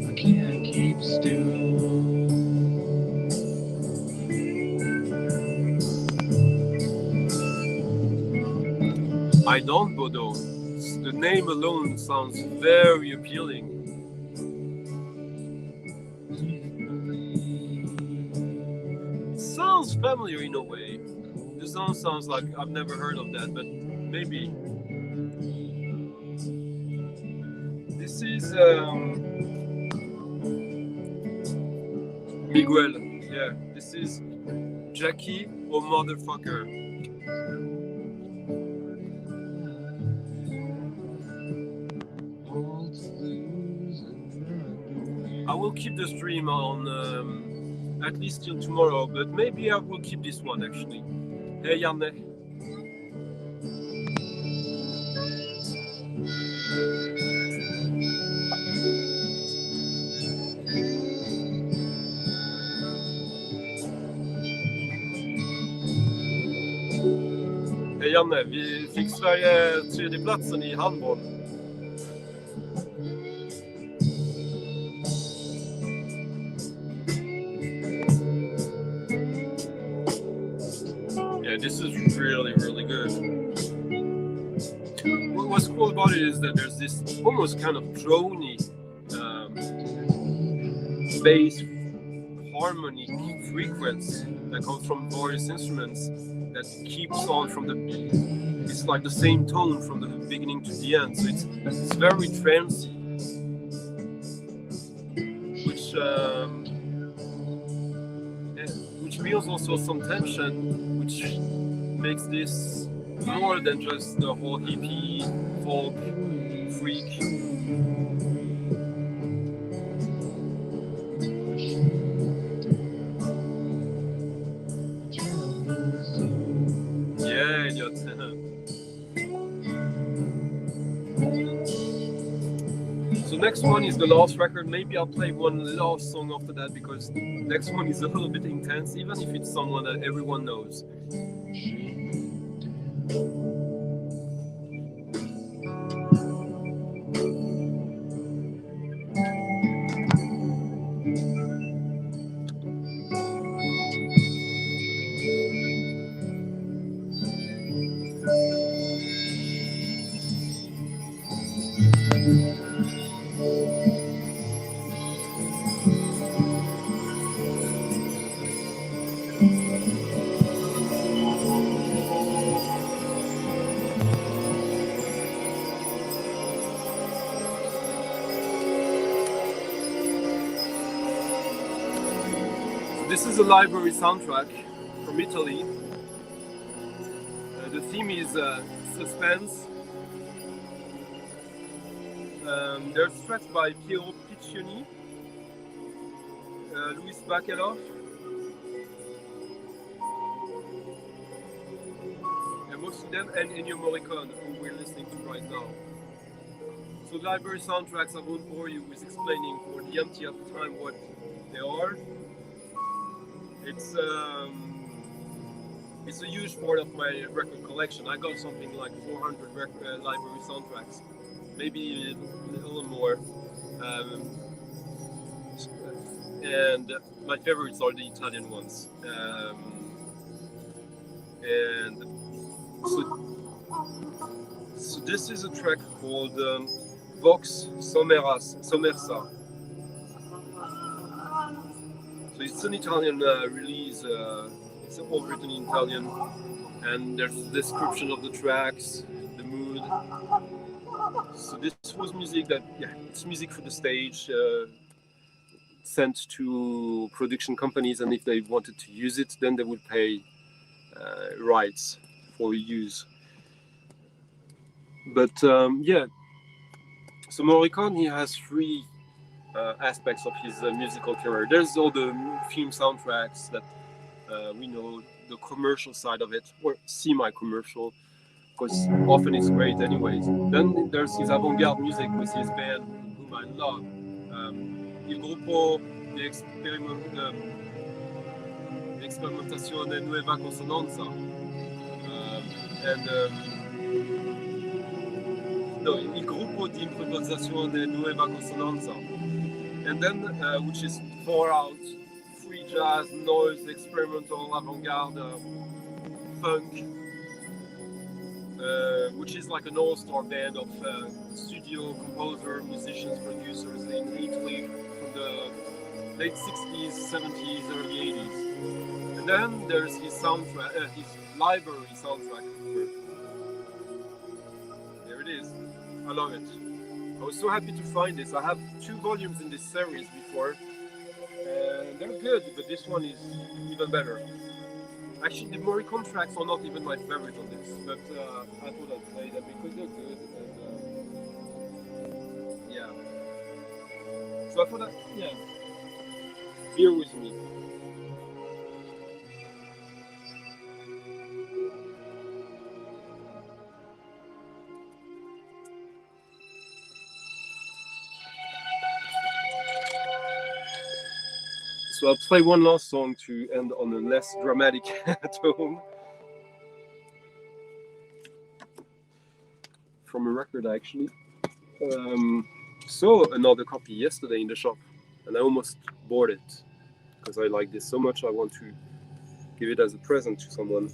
I can't keep still. I don't, Bodo. The name alone sounds very appealing. Sounds familiar in a way. The song sounds like I've never heard of that, but maybe. This is Miguel. Yeah, this is Jackie or Motherfucker. I will keep the stream on at least till tomorrow, but maybe I will keep this one actually. Hey Janne. Hej Janne, vi fick Sverige tredjeplatsen i handboll. Yeah, this is really, really good. What's cool about it is that there's this almost kind of drony bass harmonic frequency that comes from various instruments that keeps on from it's like the same tone from the beginning to the end, so it's very trancy, which builds also some tension, which makes this more than just the whole hippie folk freak. Yeah, idiot. So next one is the last record. Maybe I'll play one last song after that, because next one is a little bit intense, even if it's someone that everyone knows. This is a library soundtrack from Italy. The theme is suspense. There's tracks by Piero Piccioni, Luis Bacalov, and most of them, and Ennio Morricone, who we're listening to right now. So library soundtracks, I won't bore you with explaining for the empty of time what they are. It's a huge part of my record collection. I got something like 400 library soundtracks, maybe a little more. And my favorites are the Italian ones. And so this is a track called Vox Sommersa. So it's an Italian release. It's all written in Italian, and there's a description of the tracks, the mood. So this was music that, it's music for the stage, sent to production companies, and if they wanted to use it, then they would pay rights for use. But so Morricone, he has three aspects of his musical career. There's all the film soundtracks that we know, the commercial side of it, or semi-commercial, because often it's great anyways. Then there's his avant-garde music with his band, whom I love, Il Gruppo di Experimentazione Nuova Consonanza, Il Gruppo di Improvvisazione Nuova Consonanza, and then which is far out, free jazz, noise, experimental, avant-garde, funk, which is like an all-star band of studio composer, musicians, producers in Italy from the late 60s, 70s, early 80s. And then there's his soundtrack, his library soundtrack. There it is. I love it. I was so happy to find this. I have 2 volumes in this series before, and they're good, but this one is even better. Actually, the Morricone tracks are not even my favorite on this, but I thought I'd play them because they're good. And, so I thought that, bear with me. So I'll play one last song to end on a less dramatic tone. From a record, actually. Saw another copy yesterday in the shop, and I almost bought it because I like this so much. I want to give it as a present to someone.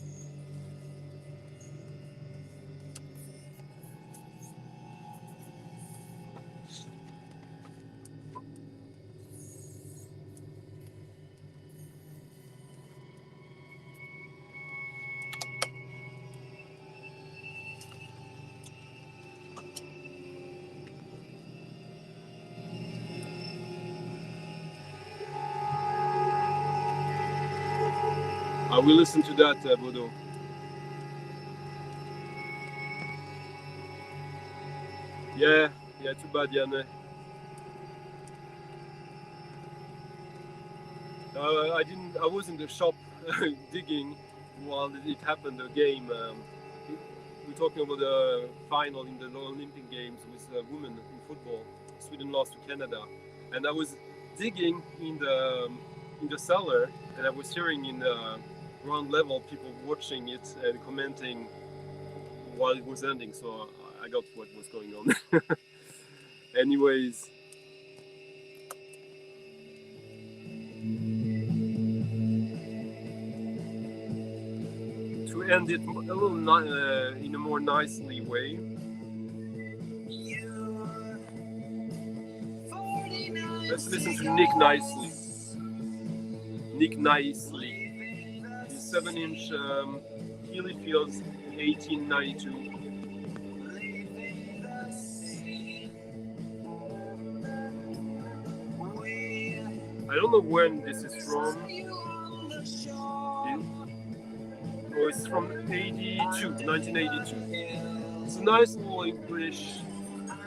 I will listen to that, Bodo. Yeah, too bad, Yanne. I was in the shop digging while it happened. The game. We're talking about the final in the Olympic Games with women in football. Sweden lost to Canada, and I was digging in the cellar, and I was hearing in the ground level people watching it and commenting while it was ending. So I got what was going on. Anyways. To end it a little in a more nicely way. Let's listen to Nick Nicely. Nick Nicely. His 7-inch Healy Fields 1892. I I don't know when this is from. Oh, it's from 1982. It's a nice little English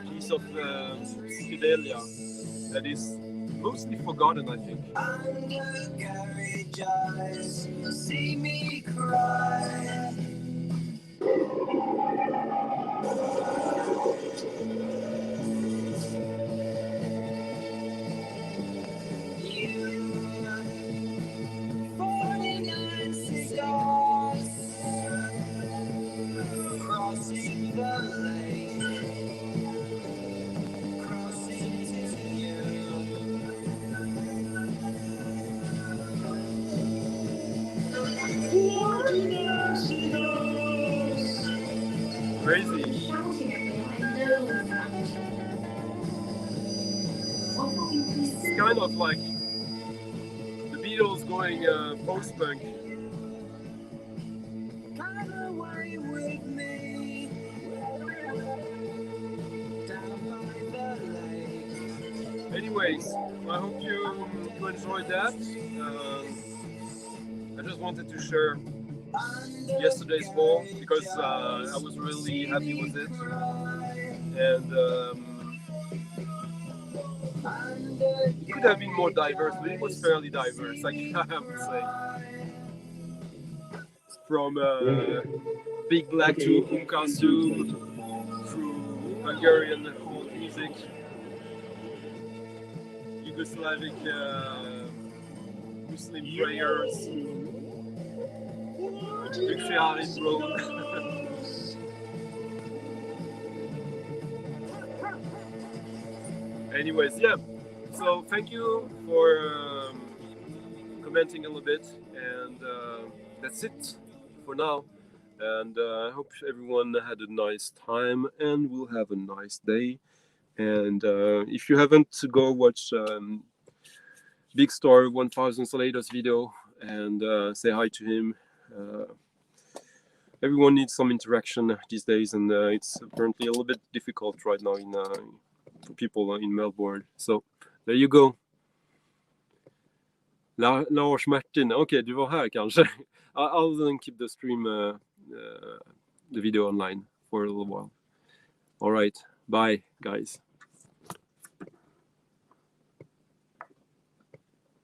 piece of psychedelia that is mostly forgotten, I think. See me cry. Crossing the lake, crossing to you. Crazy. It's kind of like the Beatles going post-punk. Come away with me. Anyways, I hope you enjoyed that. I just wanted to share yesterday's haul because I was really happy with it, and it could have been more diverse, but it was fairly diverse, I have to say. From Big Black to Umkasu, through Hungarian folk music, Yugoslavic Muslim prayers, Big Road. Anyways, yeah. So thank you for commenting a little bit, and that's it for now. And I hope everyone had a nice time and will have a nice day. And if you haven't, go watch Big Star 1000 Saladas video and say hi to him. Everyone needs some interaction these days, and it's apparently a little bit difficult right now for people in Melbourne. So there you go. Lars Martin, okay, du var här kanske. I'll then keep the stream, the video online for a little while. All right, bye guys.